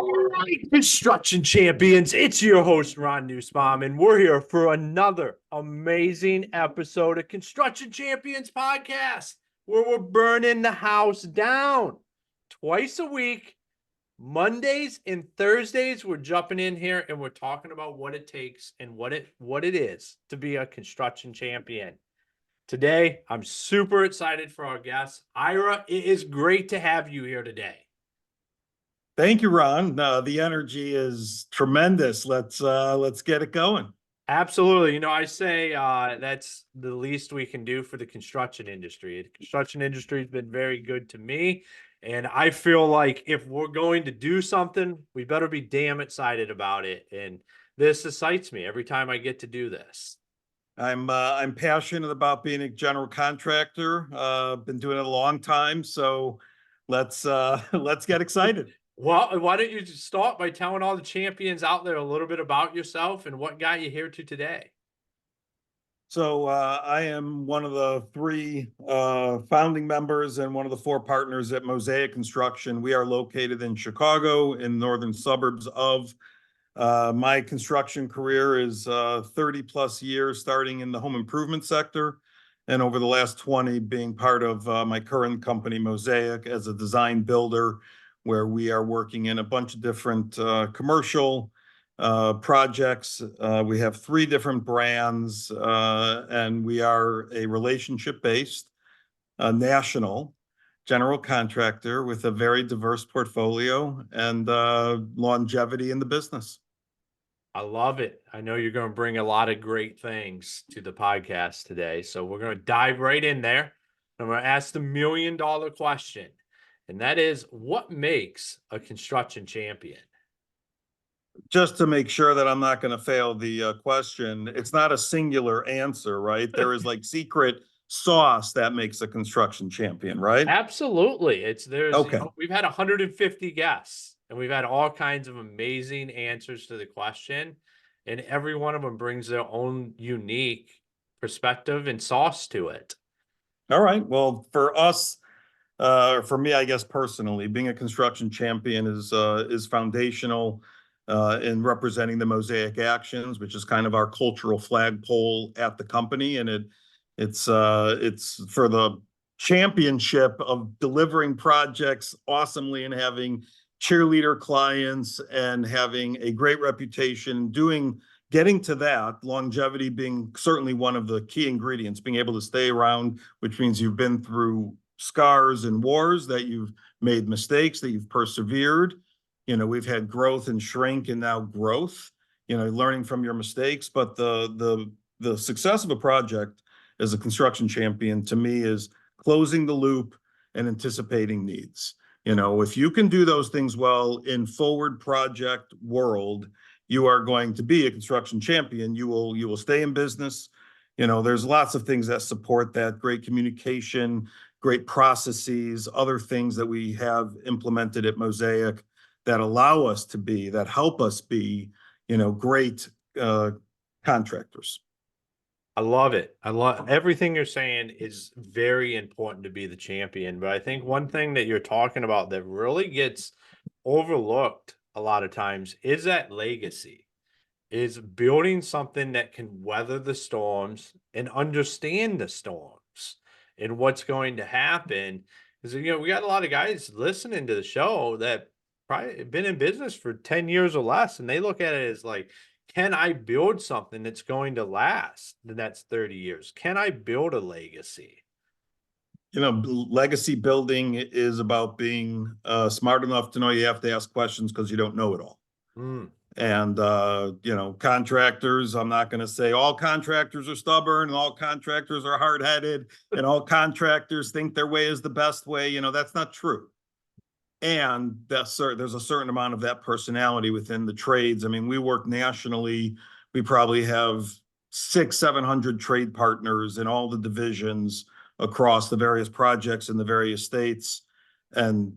Right, construction champions, it's your host, Ron Nussbaum, and we're here for another amazing episode of Construction Champions Podcast, where we're burning the house down twice a week. Mondays and Thursdays, we're jumping in here and we're talking about what it takes and what it is to be a construction champion. Today, I'm super excited for our guest, Ira. It is great to have you here today. Thank you, Ron. The energy is tremendous. Let's get it going. Absolutely. I say that's the least we can do for the construction industry. The construction industry has been very good to me. And I feel like if we're going to do something, we better be damn excited about it. And this excites me every time I get to do this. I'm passionate about being a general contractor. Been doing it a long time, so let's get excited. Well, why don't you just start by telling all the champions out there a little bit about yourself and what got you here to today? So I am one of the three founding members and one of the four partners at Mosaic Construction. We are located in Chicago, in northern suburbs of. My construction career is 30 plus years, starting in the home improvement sector, and over the last 20 being part of my current company, Mosaic, as a design builder, where we are working in a bunch of different commercial projects. We have three different brands, and we are a relationship-based national general contractor with a very diverse portfolio and longevity in the business. I love it. I know you're going to bring a lot of great things to the podcast today. So we're going to dive right in there. I'm going to ask the $1 million question. And that is, what makes a construction champion? Just to make sure that I'm not going to fail the question, it's not a singular answer, right? There is like secret sauce that makes a construction champion, right? Absolutely. Okay. We've had 150 guests and we've had all kinds of amazing answers to the question. And every one of them brings their own unique perspective and sauce to it. All right. Well, for us, for me, I guess personally, being a construction champion is foundational in representing the Mosaic actions, which is kind of our cultural flagpole at the company, and it's for the championship of delivering projects awesomely and having cheerleader clients and having a great reputation, getting to that, longevity being certainly one of the key ingredients, being able to stay around, which means you've been through scars and wars, that you've made mistakes, that you've persevered. We've had growth and shrink and now growth, learning from your mistakes. But the success of a project as a construction champion, to me, is closing the loop and anticipating needs. If you can do those things well in forward project world, you are going to be a construction champion. You will stay in business. There's lots of things that support that: great communication, great processes, other things that we have implemented at Mosaic that help us be, great contractors. I love it. I love everything you're saying is very important to be the champion. But I think one thing that you're talking about that really gets overlooked a lot of times is that legacy, is building something that can weather the storms and understand the storms and what's going to happen. Because, we got a lot of guys listening to the show that probably been in business for 10 years or less, and they look at it as like, can I build something that's going to last the next 30 years? Can I build a legacy? Legacy building is about being smart enough to know you have to ask questions because you don't know it all. And, contractors, I'm not going to say all contractors are stubborn and all contractors are hard-headed and all contractors think their way is the best way. That's not true. And there's a certain amount of that personality within the trades. I mean, we work nationally. We probably have 600-700 trade partners in all the divisions across the various projects in the various states. And,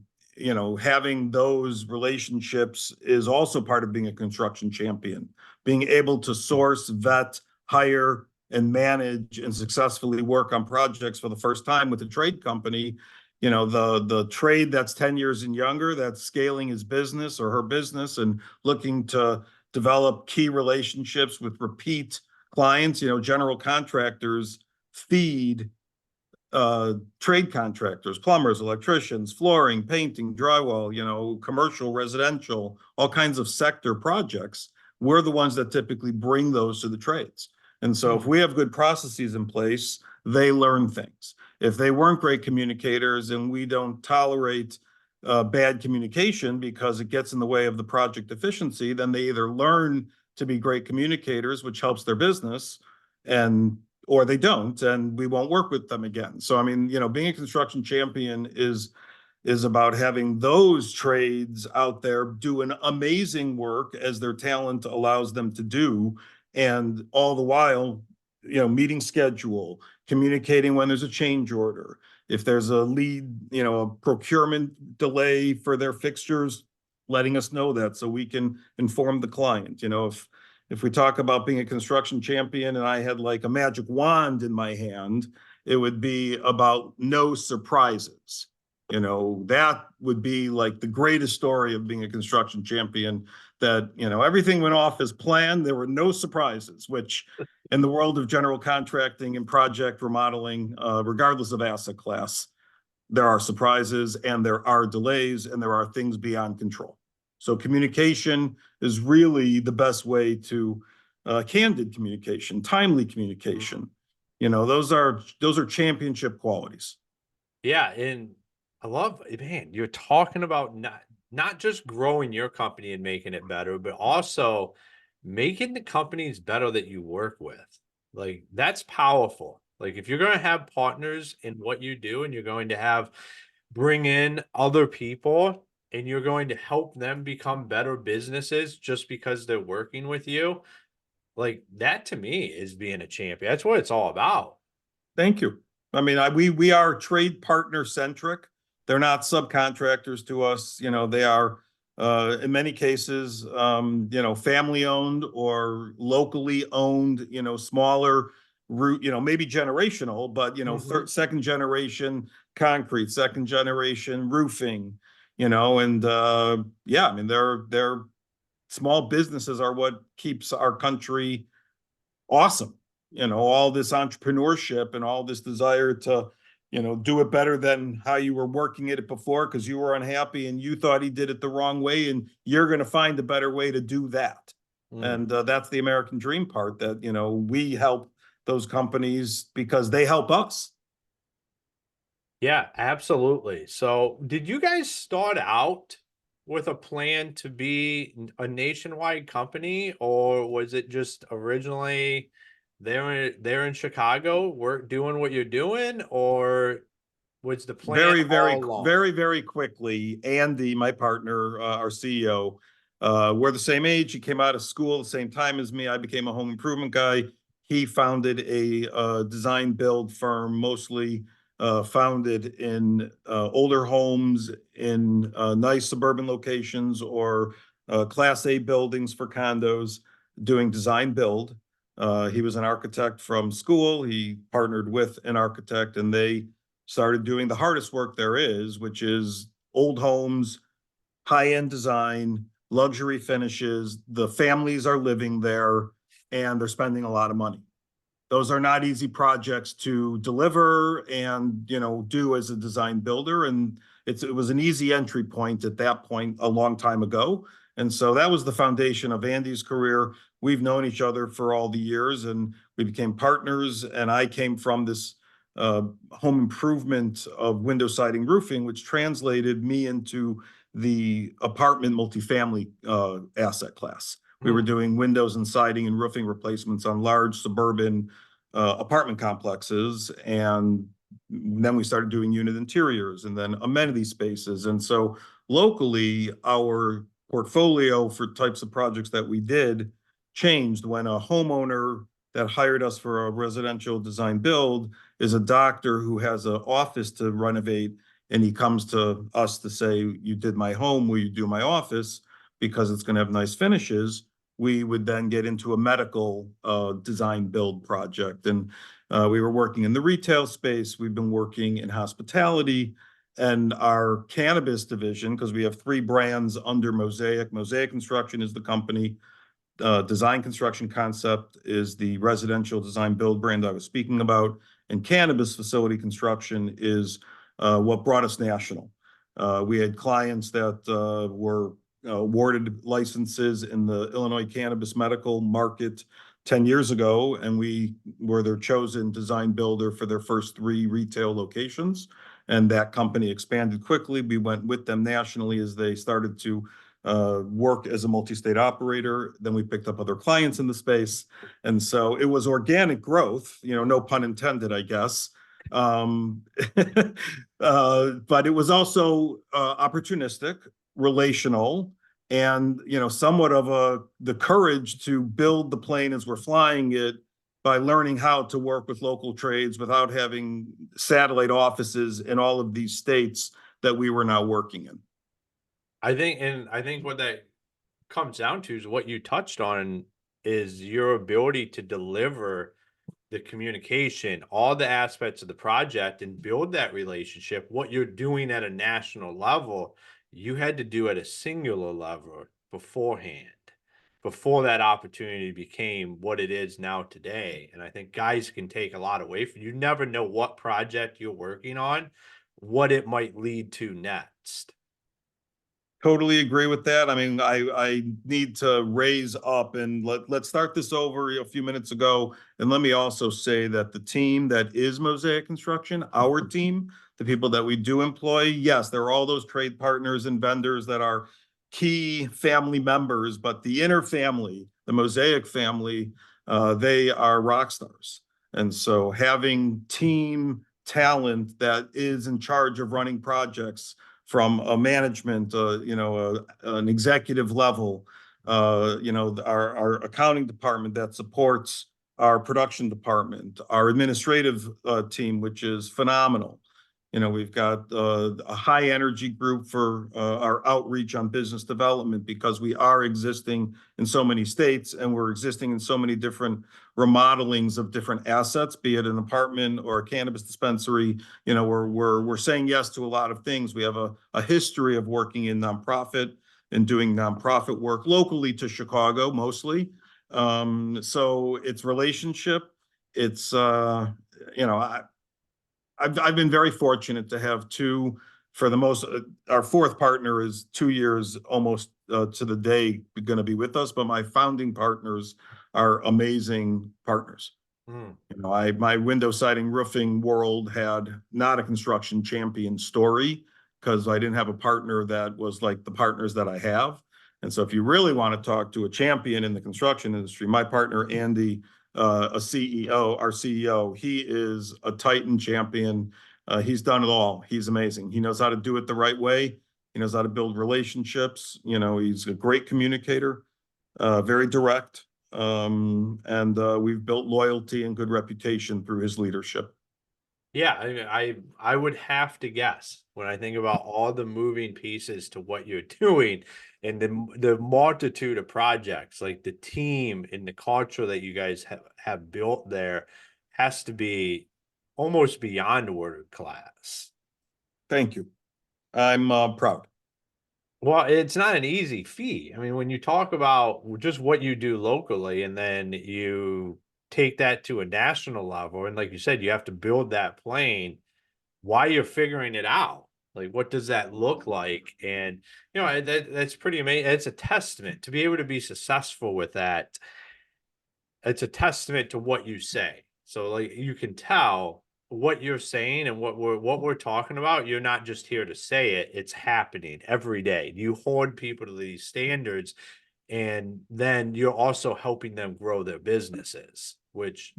having those relationships is also part of being a construction champion. Being able to source, vet, hire, and manage and successfully work on projects for the first time with a trade company the trade that's 10 years and younger, that's scaling his business or her business and looking to develop key relationships with repeat clients. General contractors feed trade contractors, plumbers, electricians, flooring, painting, drywall, commercial, residential, all kinds of sector projects. We're the ones that typically bring those to the trades. And so if we have good processes in place, they learn things. If they weren't great communicators and we don't tolerate bad communication because it gets in the way of the project efficiency, then they either learn to be great communicators, which helps their business, or they don't, and we won't work with them again. So, I mean, being a construction champion is about having those trades out there doing amazing work as their talent allows them to do, and all the while, meeting schedule, communicating when there's a change order, if there's a lead, a procurement delay for their fixtures, letting us know that so we can inform the client. If we talk about being a construction champion and I had like a magic wand in my hand, it would be about no surprises. That would be like the greatest story of being a construction champion, that, everything went off as planned. There were no surprises, which in the world of general contracting and project remodeling, regardless of asset class, there are surprises and there are delays and there are things beyond control. So communication is really the best way to candid communication, timely communication. Those are championship qualities. Yeah, and I love, man, you're talking about not just growing your company and making it better, but also making the companies better that you work with. Like, that's powerful. Like, if you're going to have partners in what you do and you're going to bring in other people and you're going to help them become better businesses just because they're working with you, like, that to me is being a champion. That's what it's all about. Thank you. I mean, we are trade partner centric. They're not subcontractors to us. They are in many cases, family owned or locally owned. Smaller root. Maybe generational, but second generation concrete, second generation roofing. And yeah, I mean, they're small businesses are what keeps our country awesome. All this entrepreneurship and all this desire to, do it better than how you were working at it before because you were unhappy and you thought he did it the wrong way, and you're going to find a better way to do that. And that's the American dream part, that, we help those companies because they help us. Yeah, absolutely. So, did you guys start out with a plan to be a nationwide company, or was it just originally there in Chicago, work doing what you're doing, or was the plan Very, all very, along? very, very quickly. Andy, my partner, our CEO, we're the same age. He came out of school the same time as me. I became a home improvement guy. He founded a design build firm, mostly founded in older homes in nice suburban locations or Class A buildings for condos, doing design build. He was an architect from school. He partnered with an architect, and they started doing the hardest work there is, which is old homes, high-end design, luxury finishes. The families are living there and they're spending a lot of money. Those are not easy projects to deliver and, do as a design builder. And it was an easy entry point at that point a long time ago. And so that was the foundation of Andy's career. We've known each other for all the years and we became partners. And I came from this home improvement of window siding roofing, which translated me into the apartment multifamily asset class. We were doing windows and siding and roofing replacements on large suburban apartment complexes. And then we started doing unit interiors and then amenity spaces. And so locally, our portfolio for types of projects that we did changed when a homeowner that hired us for a residential design build is a doctor who has an office to renovate, and he comes to us to say, you did my home, will you do my office? Because it's going to have nice finishes. We would then get into a medical design build project. And we were working in the retail space. We've been working in hospitality. and our cannabis division, because we have three brands under Mosaic. Mosaic Construction is the company. Design Construction Concept is the residential design build brand I was speaking about. And Cannabis Facility Construction is what brought us national. We had clients that were awarded licenses in the Illinois cannabis medical market 10 years ago, and we were their chosen design builder for their first 3 retail locations. And that company expanded quickly. We went with them nationally as they started to work as a multi-state operator. Then we picked up other clients in the space. And so it was organic growth, no pun intended, I guess. But it was also opportunistic, relational, and somewhat of the courage to build the plane as we're flying it by learning how to work with local trades without having satellite offices in all of these states that we were now working in. I think what that comes down to is what you touched on is your ability to deliver the communication, all the aspects of the project and build that relationship. What you're doing at a national level, you had to do at a singular level beforehand, before that opportunity became what it is now today. And I think guys can take a lot away from you. Never know what project you're working on, what it might lead to next. Totally agree with that. I mean, I need to raise up and let's start this over a few minutes ago. And let me also say that the team that is Mosaic Construction, our team, the people that we do employ, yes, there are all those trade partners and vendors that are key family members, but the inner family, the Mosaic family, they are rock stars. And so having team talent that is in charge of running projects from a management, an executive level, our accounting department that supports our production department, our administrative team, which is phenomenal. We've got a high energy group for our outreach on business development because we are existing in so many states and we're existing in so many different remodelings of different assets, be it an apartment or a cannabis dispensary. We're saying yes to a lot of things. We have a history of working in nonprofit and doing nonprofit work locally to Chicago mostly. So it's relationship. It's I've been very fortunate to have two, for the most, our fourth partner is 2 years almost to the day going to be with us, but my founding partners are amazing partners. Mm. My window siding roofing world had not a construction champion story because I didn't have a partner that was like the partners that I have. And so if you really want to talk to a champion in the construction industry, my partner, Andy, our CEO, he is a Titan champion. He's done it all. He's amazing. He knows how to do it the right way. He knows how to build relationships. He's a great communicator, very direct. And we've built loyalty and good reputation through his leadership. Yeah, I would have to guess when I think about all the moving pieces to what you're doing and the multitude of projects, like the team and the culture that you guys have built there has to be almost beyond word class. Thank you. I'm proud. Well, it's not an easy feat. I mean, when you talk about just what you do locally and then you take that to a national level, and like you said, you have to build that plane while you're figuring it out. Like, what does that look like? And that's pretty amazing. It's a testament to be able to be successful with that. It's a testament to what you say. So, like, you can tell what you're saying and what we're talking about. You're not just here to say it; it's happening every day. You hold people to these standards, and then you're also helping them grow their businesses, which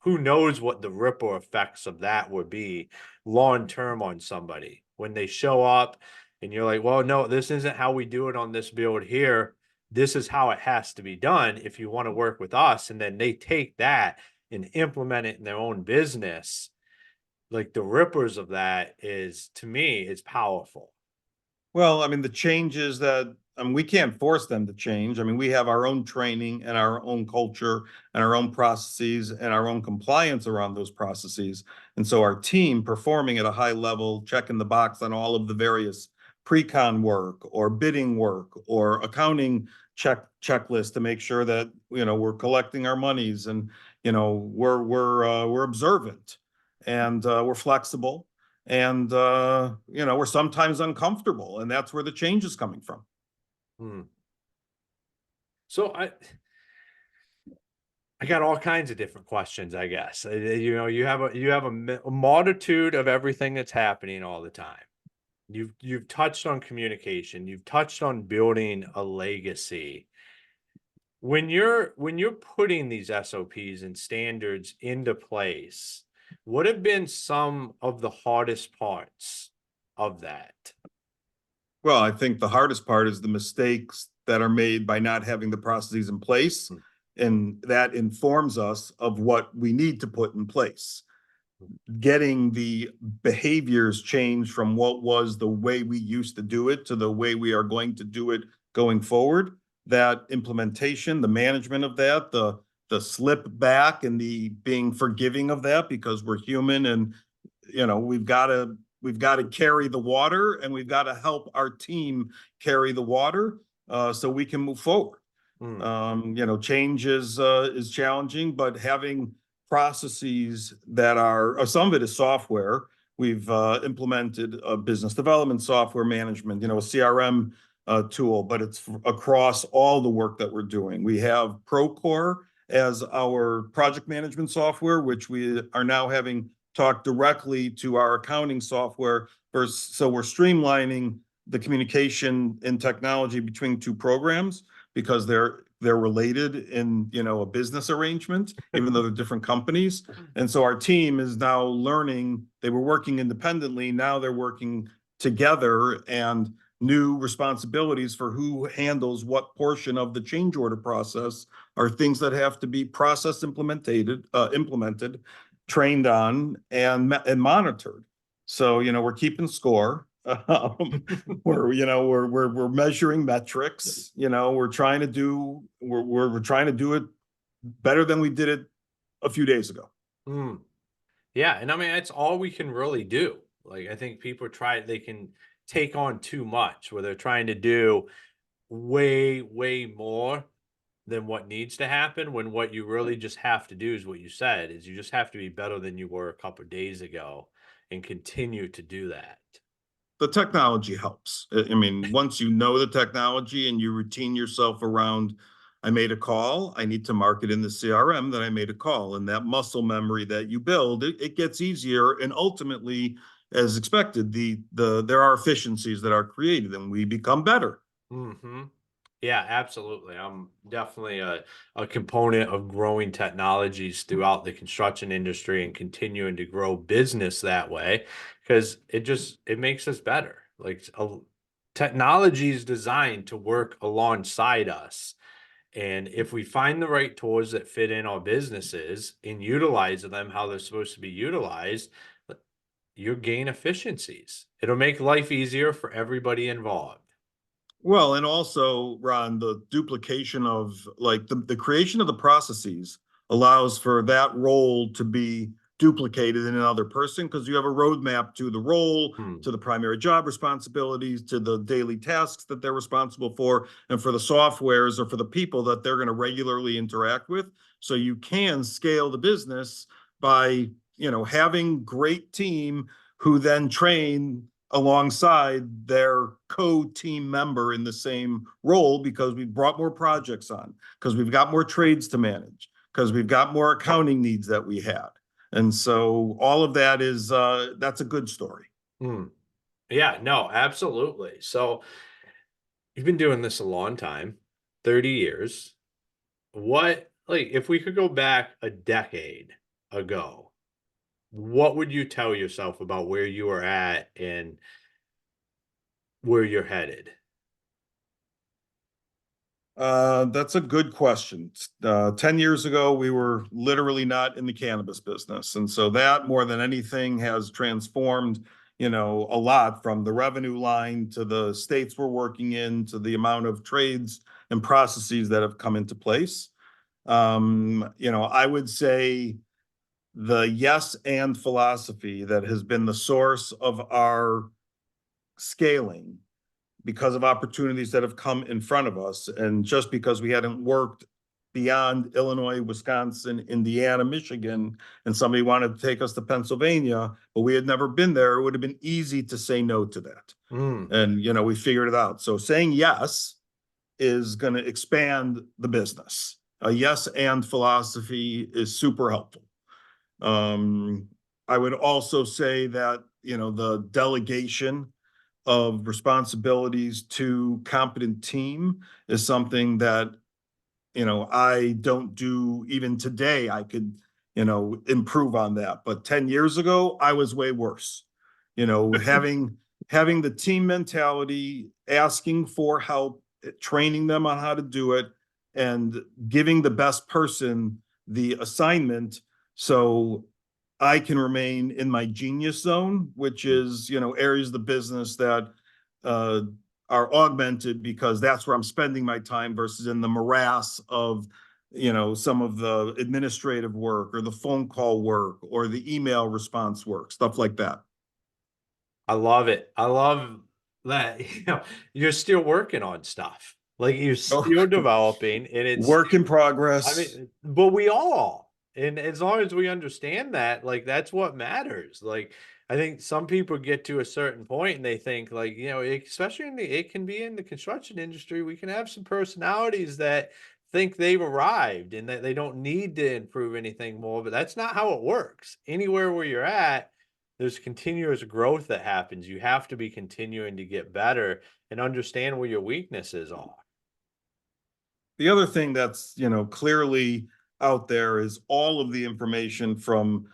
who knows what the ripple effects of that would be long term on somebody when they show up and you're like, well, no, this isn't how we do it on this build here. This is how it has to be done if you want to work with us. And then they take that and implement it in their own business. Like the rippers of that is, to me, is powerful. Well, I mean, the changes that I mean, we can't force them to change. I mean, we have our own training and our own culture and our own processes and our own compliance around those processes. And so our team performing at a high level, checking the box on all of the various pre-con work or bidding work or accounting checklist to make sure that, we're collecting our monies and, we're observant and we're flexible and, we're sometimes uncomfortable, and that's where the change is coming from. Hmm. So I got all kinds of different questions, I guess. You have a multitude of everything that's happening all the time. You've touched on communication, you've touched on building a legacy. When you're putting these SOPs and standards into place, what have been some of the hardest parts of that? Well, I think the hardest part is the mistakes that are made by not having the processes in place. Mm. And that informs us of what we need to put in place. Getting the behaviors changed from what was the way we used to do it to the way we are going to do it going forward. That implementation, the management of that, the slip back and the being forgiving of that, because we're human and we've got to carry the water, and we've got to help our team carry the water so we can move forward. Change is challenging, but having processes that are some of it is software. We've implemented a business development software management, a CRM tool, but it's across all the work that we're doing. We have Procore as our project management software, which we are now having talk directly to our accounting software. So we're streamlining the communication and technology between two programs because they're related in a business arrangement, even though they're different companies. And so our team is now learning. They were working independently, now they're working together, and new responsibilities for who handles what portion of the change order process are things that have to be process implemented, trained on, and monitored. So we're keeping score. We're measuring metrics. We're trying to do it better than we did it a few days ago. Mm. Yeah, and I mean that's all we can really do. Like I think people they can take on too much where they're trying to do way, way more than what needs to happen when what you really just have to do is what you said, is you just have to be better than you were a couple of days ago and continue to do that. The technology helps. I mean, once you know the technology and you routine yourself around, I made a call, I need to mark it in the CRM that I made a call, and that muscle memory that you build, it gets easier, and ultimately, as expected, there are efficiencies that are created and we become better. Hmm. Yeah, absolutely. I'm definitely a component of growing technologies throughout the construction industry and continuing to grow business that way because it makes us better. Like technology is designed to work alongside us. And if we find the right tools that fit in our businesses and utilize them how they're supposed to be utilized, you'll gain efficiencies. It'll make life easier for everybody involved. Well, and also, Ron, the duplication of like the creation of the processes allows for that role to be duplicated in another person because you have a roadmap to the role, Hmm. to the primary job responsibilities, to the daily tasks that they're responsible for, and for the softwares or for the people that they're going to regularly interact with. So you can scale the business by, having great team who then train alongside their co-team member in the same role because we've brought more projects on, because we've got more trades to manage, because we've got more accounting needs that we had. And so all of that that's a good story. Hmm. Yeah, no, absolutely. So you've been doing this a long time, 30 years. Like, if we could go back a decade ago, what would you tell yourself about where you are at and where you're headed? That's a good question. 10 years ago, we were literally not in the cannabis business. And so that more than anything has transformed, a lot, from the revenue line to the states we're working in to the amount of trades and processes that have come into place. I would say the yes and philosophy that has been the source of our scaling because of opportunities that have come in front of us. And just because we hadn't worked beyond Illinois, Wisconsin, Indiana, Michigan, and somebody wanted to take us to Pennsylvania, but we had never been there, it would have been easy to say no to that. Mm. And, we figured it out. So saying yes is going to expand the business. A yes and philosophy is super helpful. I would also say that, the delegation of responsibilities to competent team is something that, I don't do even today. I could, improve on that. But 10 years ago, I was way worse. Having the team mentality, asking for help, training them on how to do it, and giving the best person the assignment so I can remain in my genius zone, which is, areas of the business that are augmented because that's where I'm spending my time versus in the morass of, some of the administrative work or the phone call work or the email response work, stuff like that. I love it. I love that, you're still working on stuff. Like you're Oh, still developing and it's, work in I progress. mean, but we all are. And as long as we understand that, like that's what matters. Like I think some people get to a certain point and they think like, especially it can be in the construction industry, we can have some personalities that think they've arrived and that they don't need to improve anything more, but that's not how it works. Anywhere where you're at, there's continuous growth that happens. You have to be continuing to get better and understand where your weaknesses are. The other thing that's, clearly out there is all of the information from,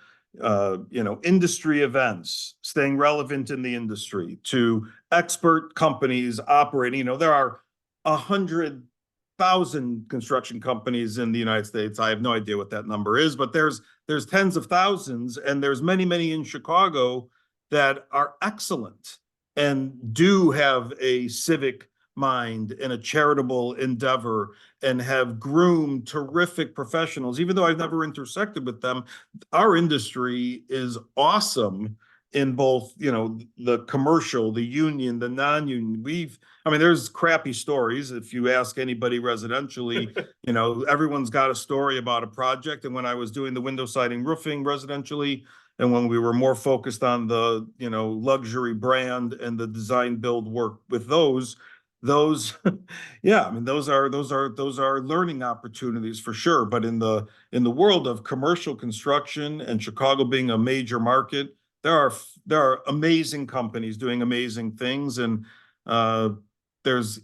industry events, staying relevant in the industry, to expert companies operating. There are 100,000 construction companies in the United States. I have no idea what that number is, but there's tens of thousands, and there's many, many in Chicago that are excellent and do have a civic mind and a charitable endeavor and have groomed terrific professionals. Even though I've never intersected with them, our industry is awesome in both, the commercial, the union, the non-union. There's crappy stories. If you ask anybody residentially, everyone's got a story about a project. And when I was doing the window siding roofing residentially, and when we were more focused on the, luxury brand and the design build work with those, yeah, those are learning opportunities for sure. But in the world of commercial construction and Chicago being a major market, there are amazing companies doing amazing things. And there's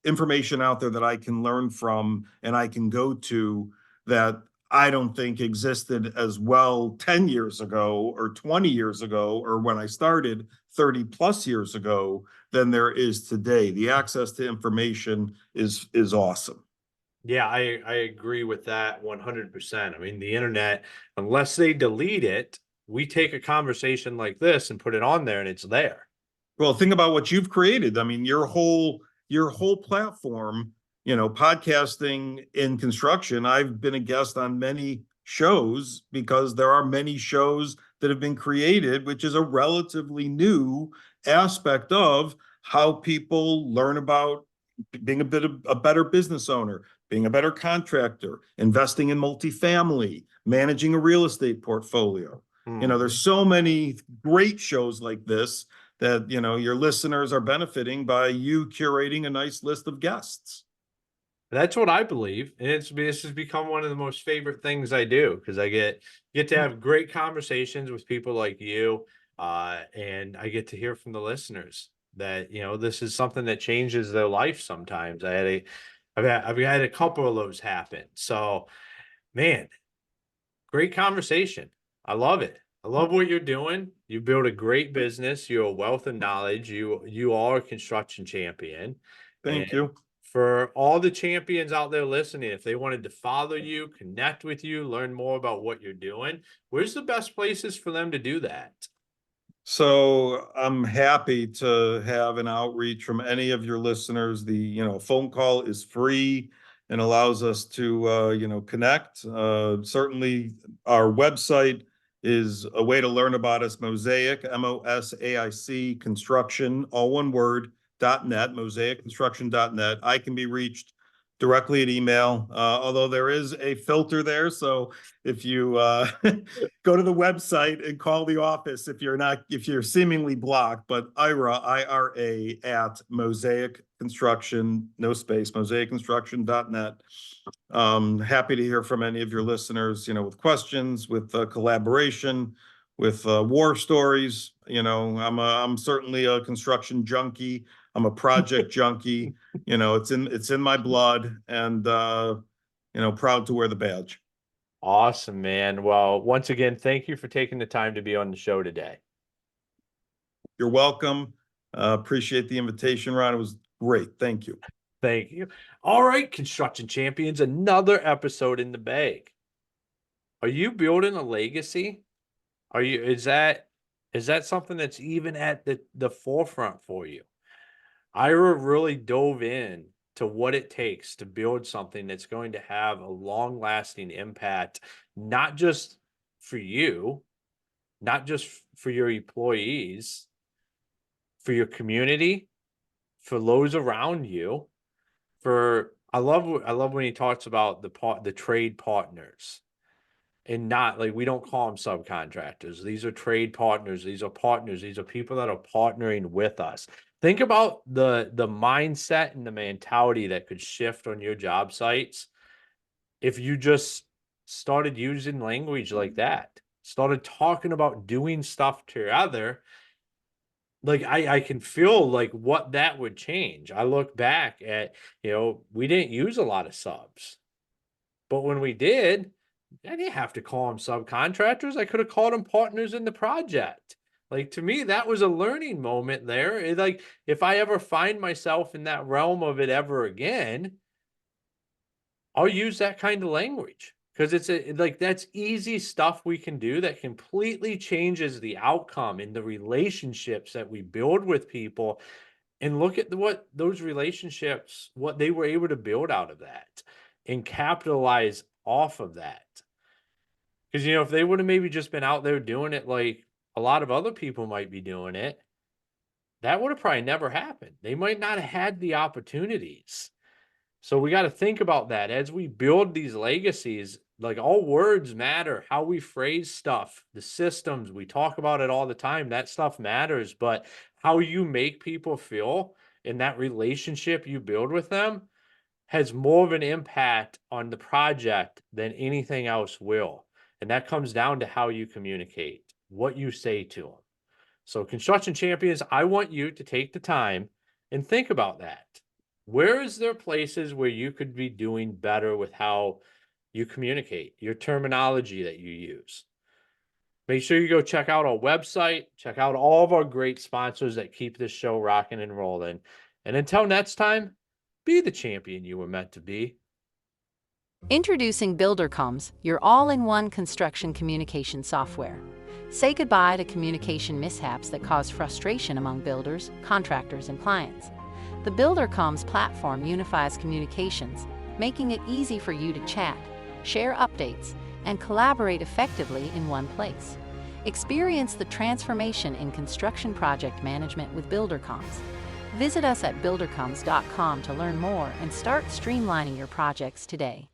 information out there that I can learn from and I can go to that I don't think existed as well 10 years ago or 20 years ago, or when I started 30 plus years ago, than there is today. The access to information is awesome. Yeah, I agree with that 100%. I mean, the internet, unless they delete it, we take a conversation like this and put it on there and it's there. Well, think about what you've created. Your whole platform, podcasting in construction. I've been a guest on many shows because there are many shows that have been created, which is a relatively new aspect of how people learn about being a better business owner, being a better contractor, investing in multifamily, managing a real estate portfolio. There's so many great shows like this that, your listeners are benefiting by you curating a nice list of guests. That's what I believe, and this has become one of the most favorite things I do because I get to have great conversations with people like you, and I get to hear from the listeners that this is something that changes their life. Sometimes I've had a couple of those happen. So, man, great conversation. I love it. I love what you're doing. You build a great business. You're a wealth of knowledge. You are a construction champion. And Thank you. for all the champions out there listening, if they wanted to follow you, connect with you, learn more about what you're doing, where's the best places for them to do that? So I'm happy to have an outreach from any of your listeners. The phone call is free and allows us to, connect. Certainly our website is a way to learn about us, Mosaic, Mosaic construction, all one word, .net, mosaicconstruction.net. I can be reached directly at email, although there is a filter there. So if you go to the website and call the office if you're seemingly blocked, but Ira, IRA at Mosaic Construction, no space, mosaicconstruction.net. Happy to hear from any of your listeners, with questions, with collaboration, with war stories. I'm certainly a construction junkie. I'm a project junkie. It's in my blood, and proud to wear the badge. Awesome, man. Well, once again, thank you for taking the time to be on the show today. You're welcome. Appreciate the invitation, Ron. It was great. Thank you. Thank you. All right, construction champions, another episode in the bag. Are you building a legacy? Is that something that's even at the forefront for you? Ira really dove in to what it takes to build something that's going to have a long-lasting impact, not just for you, not just for your employees, for your community, for those around you. I love when he talks about the trade partners, and not like, we don't call them subcontractors. These are trade partners. These are partners. These are people that are partnering with us. Think about the mindset and the mentality that could shift on your job sites if you just started using language like that, started talking about doing stuff together. Like, I can feel like what that would change. I look back at, we didn't use a lot of subs, but when we did, I didn't have to call them subcontractors. I could have called them partners in the project. Like, to me, that was a learning moment there. Like, if I ever find myself in that realm of it ever again, I'll use that kind of language, because that's easy stuff we can do that completely changes the outcome in the relationships that we build with people. And look at what those relationships, what they were able to build out of that and capitalize off of that. Because, if they would have maybe just been out there doing it like a lot of other people might be doing it, that would have probably never happened. They might not have had the opportunities. So we got to think about that as we build these legacies. Like, all words matter, how we phrase stuff, the systems, we talk about it all the time. That stuff matters, but how you make people feel in that relationship you build with them has more of an impact on the project than anything else will. And that comes down to how you communicate, what you say to them. So, construction champions, I want you to take the time and think about that. Where is there places where you could be doing better with how you communicate, your terminology that you use? Make sure you go check out our website, check out all of our great sponsors that keep this show rocking and rolling. And until next time, be the champion you were meant to be. Introducing BuilderComms, your all-in-one construction communication software. Say goodbye to communication mishaps that cause frustration among builders, contractors, and clients. The BuilderComms platform unifies communications, making it easy for you to chat, share updates, and collaborate effectively in one place. Experience the transformation in construction project management with BuilderComms. Visit us at buildercoms.com to learn more and start streamlining your projects today.